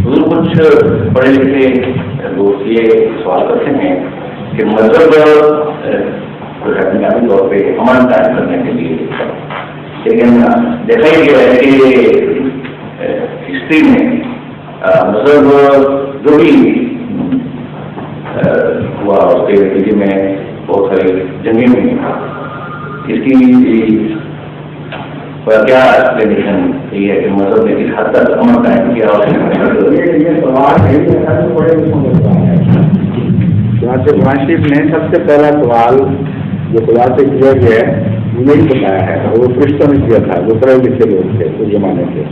حضور کچھ پڑھے لکھے دوست یہ سوال کرتے ہیں کہ مذہب بنیادی طور پہ امن قائم کرنے کے لیے، لیکن دیکھا ہی گیا ہے کہ ہسٹری میں مذہب جو بھی ہوا اس کے نتیجے میں بہت ساری جنگیں ہوئی، اس کی کیا ایکسپلینیشن یہ ہے کہ مذہب نے کس حد تک امن قائم کیا؟ یہ سوال ہے قرآن شریف نے سب سے پہلا سوال جو خدا سے کیا گیا ہے یہی بتایا ہے، اور وہ فرشتوں نے کیا تھا جو پڑھے لکھے لوگ تھے اس زمانے کے،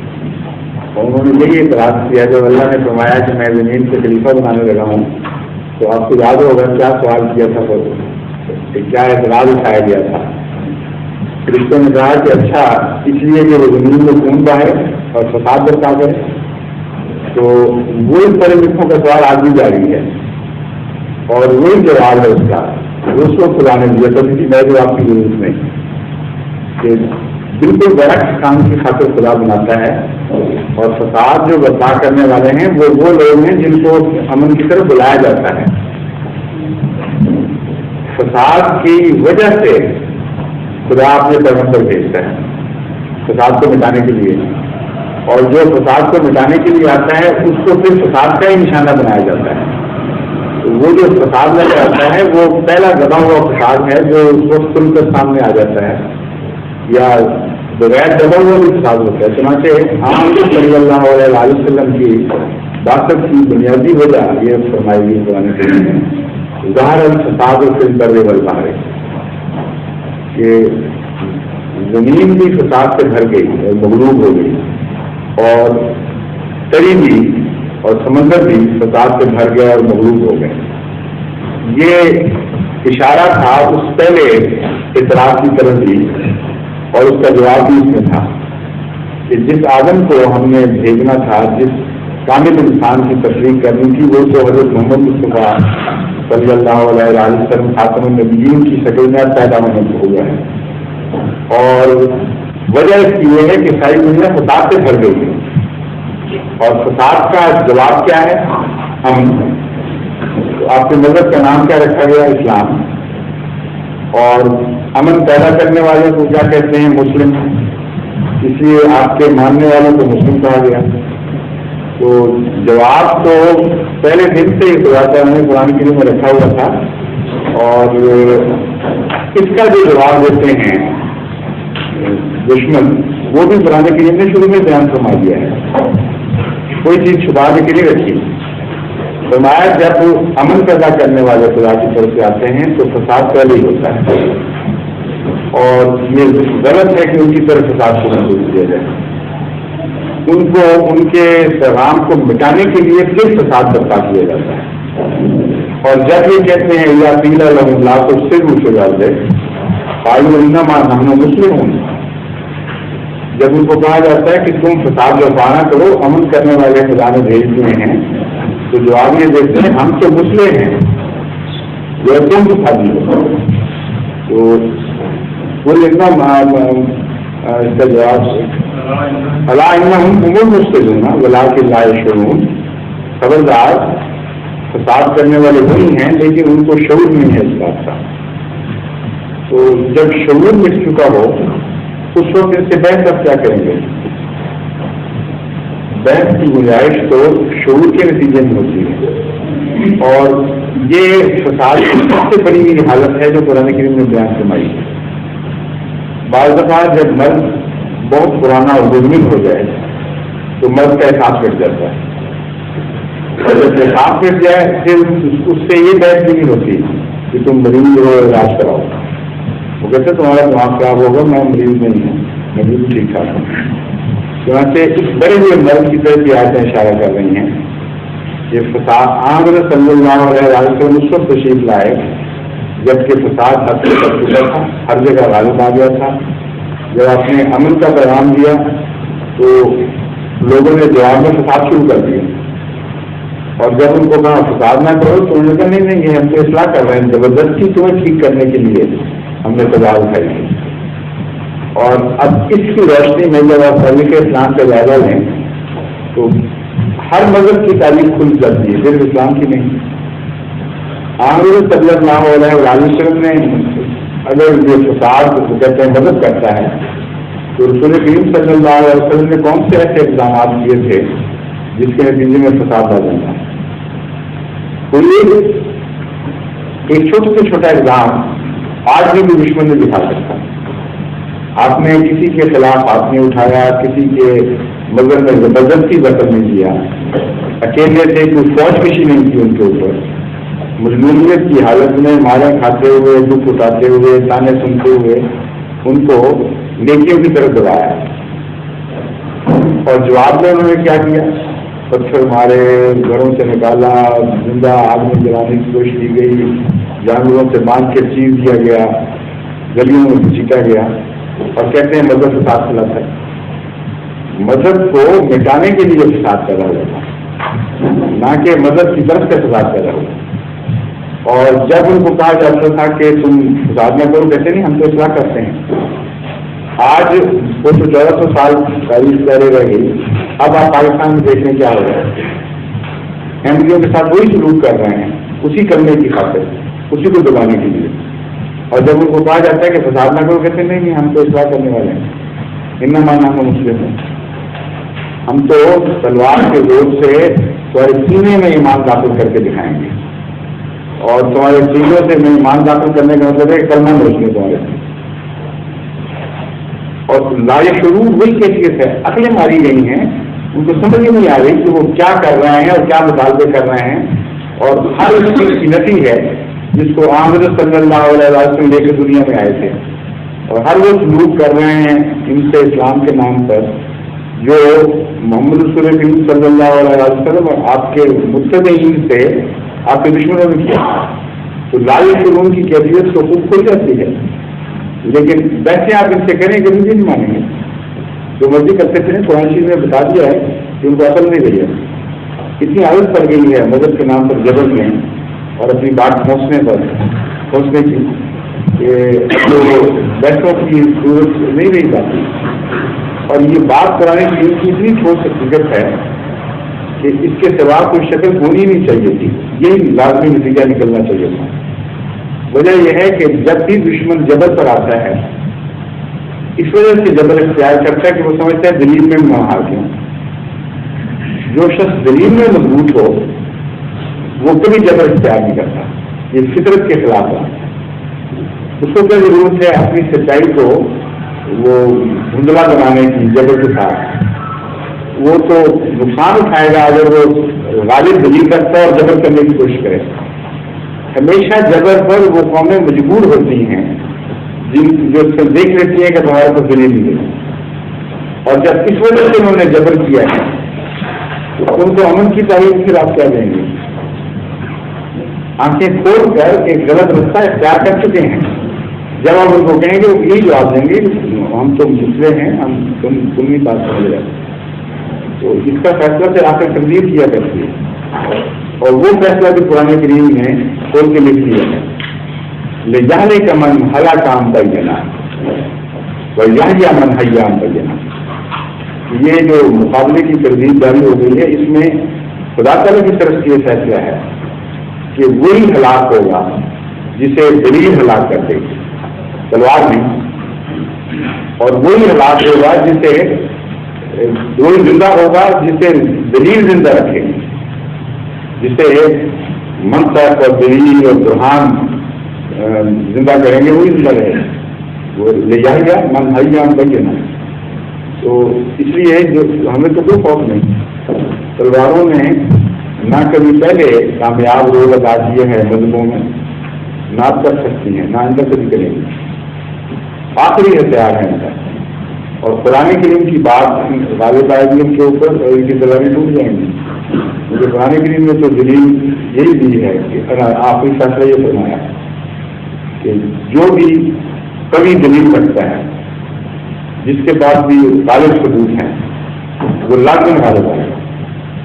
اور انہوں نے یہی اعتراض کیا جب اللہ نے فرمایا کہ میں زمین سے خلیفہ بنانے لگا ہوں، تو آپ کو یاد ہوگا کیا سوال کیا تھا، کیا اعتراض اٹھایا گیا تھا۔ فرشتوں نے کہا کہ اچھا اس لیے کہ وہ زمین میں خون بہائے اور فساد برپا کرے، تو وہی پڑھے لکھوں کا سوال آج بھی جاری ہے، اور وہی جواب ہے اس کا، اس کو خدا نے دیا تھا کہ میں جواب کی ضرورت نہیں، کہ بالکل برعکس کام کی خاطر خدا بناتا ہے، اور فساد جو برپا کرنے والے ہیں وہ لوگ ہیں جن کو امن کی طرف بلایا جاتا ہے۔ فساد کی وجہ سے خدا اپنے پیغمبر بھیجتا ہے فساد کو مٹانے کے لیے، اور جو فساد کو مٹانے کے لیے آتا ہے اس کو پھر فساد کا ہی نشانہ بنایا جاتا ہے۔ وہ جو فساد نظر آتا ہے وہ پہلا دبا ہوا فساد ہے جو اس وقت کھل کر سامنے آ جاتا ہے، یا بغیر دبا ہوا بھی فساد ہوتا ہے۔ چنانچہ عام صلی اللہ علیہ وسلم کی بات کی بنیادی وجہ یہ فرمائی گئی قرآن کریم میں، ظاہر الفساد فی البر والبحر، کہ زمین بھی فساد سے بھر گئی اور مغلوب ہو گئی، اور تری بھی اور سمندر بھی فساد سے بھر گیا اور مغلوب ہو گئے۔ یہ اشارہ تھا اس پہلے اعتراض کی طرف بھی، اور اس کا جواب بھی اس میں تھا کہ جس آدم کو ہم نے بھیجنا تھا، جس کامل انسان کی تشریح کرنی تھی، وہ تو حضرت محمد مصطفیٰ صلی اللہ علیہ وسلم خاتم النبیین کی شکل میں پیدا ہونے کو ہوا ہے، اور وجہ اس کی یہ ہے کہ ساری دنیا فساد سے بھر گئی ہے، اور فساد کا جواب کیا ہے؟ امن۔ آپ کے مذہب کا نام کیا رکھا گیا؟ اسلام، اور امن پیدا کرنے والے کو کیا کہتے ہیں؟ مسلم، اس لیے آپ کے ماننے والوں کو مسلم کہا گیا۔ تو جواب تو پہلے دن سے ہی خدا تعالیٰ نے قرآن کریم میں رکھا ہوا تھا، اور اس کا جو جواب دیتے ہیں دشمن وہ بھی قرآن کریم نے شروع میں بیان فرما دیا ہے، کوئی چیز چھپا کے نہیں رکھی۔ فرمایا جب امن پیدا کرنے والے خدا کی طرف سے آتے ہیں تو فساد پہلے ہی ہوتا ہے، اور یہ غلط ہے کہ ان کی طرف فساد کو محسوس کیا جائے، ان کو ان کے پیغام کو مٹانے کے لیے پھر فساد برپا کیا جاتا ہے۔ اور جب یہ کہتے ہیں یا پیلا لہم لا تو صرف اٹھے جاتے مسلم ہوں، جب ان کو کہا جاتا ہے کہ تم فساد برپا نہ کرو، امن کرنے والے خدا نے بھیج دیے ہیں، تو جواب یہ دیتے ہیں ہم تو مسلم ہیں، جو تم فسادی ہو۔ تو وہ لکھنا اس کا جواب اللہ مسلم ولاکن لا یشعرون، خبردار فساد کرنے والے وہی ہیں لیکن ان کو شعور نہیں ہے اس بات کا۔ تو جب شعور مٹ چکا ہو اس وقت ان سے بحث اب کیا کریں گے؟ بحث کی گنجائش تو شعور کے نتیجے میں ہوتی ہے، اور یہ فساد کی سب سے بڑی حالت ہے جو قرآن کریم نے بیان فرمائی ہے۔ بعض دفعہ جب مرد بہت پرانا اور مزمن ہو جائے تو مرد کا احساس مٹ جاتا ہے، اور جب احساس مٹ جائے پھر اس سے یہ بحث بھی نہیں ہوتی کہ تم مریض ہو علاج کراؤ، وہ کہتے تمہارا دماغ خراب ہوگا، میں مریض نہیں ہوں، میں بھی ٹھیک ٹھاک ہوں۔ چنانچہ اس بڑے ہوئے مرد کی طرف بھی آیتیں اشارہ کر رہی ہیں کہ فساد حضرت صلی اللہ علیہ وسلم اس وقت تشریف لائے جبکہ فساد حد سے کر چکا تھا، ہر جگہ غالب آ گیا تھا۔ جب آپ نے امن کا پیغام دیا تو لوگوں نے جواب میں فساد شروع کر دیا، اور جب ان کو کہا فساد نہ کرو تو انہوں نے کہا نہیں یہ ہم تو اصلاح کر رہے ہیں، زبردستی تمہیں ٹھیک کرنے کے لیے ہم نے سزا اٹھائی ہے۔ اور اب اس کی روشنی میں جب آپ تاریخ اسلام کا جائزہ لیں تو ہر مذہب کی تاریخ کھل جاتی ہے، صرف اسلام کی نہیں۔ صلی اللہ علیہ وسلم نے اگر یہ فساد کو کہتے ہیں مدد کرتا ہے تو رسول کریم صلی اللہ علیہ وسلم نے کون سے ایسے اقدامات کیے تھے جس کے نتیجے میں فساد آ جاتا ہے؟ کوئی ایک چھوٹے سے چھوٹا اقدام آج بھی دشمن نے دکھا سکتا ہے۔ آپ نے کسی کے خلاف ہاتھ نہیں اٹھایا، کسی کے مذہب میں زبردستی دخل نہیں دیا، اکیلے سے کوئی فوج کشی نہیں کی ان کے اوپر، مجبوریت کی حالت میں مارے کھاتے ہوئے، دکھ اٹھاتے ہوئے، تانے سنتے ہوئے ان کو نیکیوں کی طرف دبایا، اور جواب میں انہوں نے کیا کیا؟ پتھر مارے، گھروں سے نکالا، زندہ آگ میں جلانے کی کوشش کی گئی، جانوروں سے باندھ کے چیز دیا گیا، گلیوں میں گھسیٹا گیا، اور کہتے ہیں مذہب فساد پھیلاتا ہے۔ مذہب کو مٹانے کے لیے فساد پیدا ہوا تھا، نہ کہ مذہب کی طرف سے فساد پیدا ہوا۔ اور جب ان کو کہا جاتا تھا کہ تم فساد نہ کرو، کہتے نہیں ہم تو اصلاح کرتے ہیں۔ آج وہ تو 1400 سال تاریخ پہلے رہ گئی، اب آپ پاکستان میں دیکھیں کیا ہو رہا ہے۔ احمدیوں کے ساتھ وہی سلوک کر رہے ہیں، اسی کرنے کی خاطر، اسی کو دبانے کے لیے۔ اور جب ان کو کہا جاتا ہے کہ فساد نہ کرو، کہتے نہیں ہم تو اصلاح کرنے والے ہیں، انما نحن مسلمون، ہم تو تلوار کے زور سے تمہارے سینے میں ایمان داخل کر کے دکھائیں گے، اور تمہارے سینوں سے میں ایمان داخل کرنے کا مطلب ہے کہ کلمہ نوش میں تمہارے سے۔ اور لا شعور وہی کیفیت ہے، عقلیں ماری گئی ہیں، ان کو سمجھ ہی نہیں آ رہی کہ وہ کیا کر رہے ہیں اور کیا مطالبے کر رہے ہیں، اور ہر اس چیز کی نفی ہے جس کو حضرت صلی اللہ علیہ وسلم لے کے دنیا میں آئے تھے، اور ہر وہ سلوک کر رہے ہیں ان سے اسلام کے نام پر جو محمد رسول کریم صلی اللہ علیہ وسلم اور آپ کے متبعین سے آپ کے دشمنوں نے کیا۔ تو لا شعور کی کیفیت تو خوب کھل جاتی ہے، لیکن ویسے آپ ان سے کریں گے مجھے نہیں مانیں گے، جو مرضی کرتے تھے۔ قرآن شریف نے بتا دیا ہے کہ ان کو عقل نہیں رہی ہے، اتنی عادت پڑ گئی ہے مذہب کے نام پر جبر میں اور اپنی بات پہنچنے کی کہ بیٹھوں کی ضرورت نہیں رہی جاتی۔ اور یہ بات قرآن شریف کی اتنی ٹھوس حقیقت ہے کہ اس کے سوا کوئی شکل ہونی نہیں چاہیے تھی، یہی لازمی نتیجہ نکلنا چاہیے تھا۔ وجہ یہ ہے کہ جب بھی دشمن جبر پر آتا ہے، اس وجہ سے جبر اختیار کرتا ہے کہ وہ سمجھتا ہے دلیل میں میں ہار گیا۔ جو شخص دلیل میں مضبوط ہو وہ کبھی جبر اختیار نہیں کرتا، یہ فطرت کے خلاف ہے۔ اس کو کیا ضرورت ہے اپنی سچائی کو وہ دھندلا بنانے کی جبر کے ساتھ؟ وہ تو نقصان اٹھائے گا اگر وہ غالب دلیل کرتا ہے اور جبر کرنے کی کوشش کرے۔ ہمیشہ جبر پر وہ قومیں مجبور ہوتی ہیں جو دیکھ لیتی ہیں کہ تمہارے پاس دلیل نہیں ہے، اور جب اس وجہ سے انہوں نے جبر کیا ہے تو ان کو امن کی تعریف پھر آپ کیا دیں گے؟ آنکھیں کھول کر ایک غلط رستہ اختیار کر چکے ہیں، جب آپ ان کو کہیں گے وہ یہی جواب دیں گے ہم تو مسئلے ہیں، تم ہی بات سمجھ رہے۔ تو اس کا فیصلہ پھر آ کر تبدیل کیا کرتی ہے، اور وہ فیصلہ بھی قرآن کریم نے کھول کے لکھ دیا ہے، لے جانے کا من ہلا کام بینا یا من حیام بینا۔ یہ جو مقابلے کی ترتیب جاری ہو گئی ہے، اس میں خدا تعالیٰ کی طرف سے یہ فیصلہ ہے کہ وہی ہلاک ہوگا جسے دلیل ہلاک کر دے گی، تلوار نہیں، اور وہی ہلاک ہوگا جسے وہی زندہ ہوگا جسے دلیل زندہ رکھے گی، جسے منطق اور دلیل اور برہان زندہ کریں گے وہی زندہ رہے گا، وہ لے جائے گا من حیام بینا۔ تو اس لیے جو ہمیں تو کوئی خوف نہیں، تلواروں نے نہ کبھی پہلے کامیاب رول ادا کیے ہیں مذہبوں میں، نہ کر سکتی ہیں، نہ اندر کبھی کریں گے، آخری ہتھیار ہے ان کا۔ اور قرآن کریم کی بات غالب آئے گی ان کے اوپر اور ان کی دلالی ٹوٹ جائیں گی، کیونکہ قرآن کریم نے تو دلیل یہی دی ہے کہ آخری فیصلہ یہ فرمایا کہ جو بھی کبھی دلیل رکھتا ہے جس کے پاس بھی غالب ثبوت ہیں وہ لازم غالب آئے گا،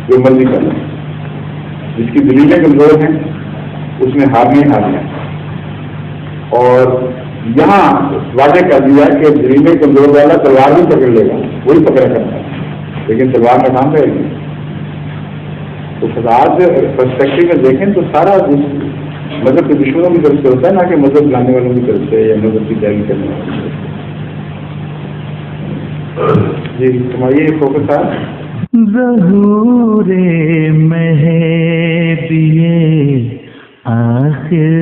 جو مرضی کر لیں، جس کی دلیلیں کمزور ہیں اس میں ہارنا ہے۔ اور یہاں واضح کر دیا کہ دلیلیں کمزور والا تلوار بھی پکڑ لے گا، وہی پکڑا کرتا ہے، لیکن تلوار کا کام رہے گی۔ تو فساد پرسپیکٹو میں دیکھیں تو سارا مذہب کے دشمنوں کی طرف سے ہوتا ہے، نہ کہ مذہب لانے والوں کی طرف سے یا مذہب کی پیروی کرنے والوں کی طرف سے۔ جی تمہاری فوکس ہے ظہور مہدی آخر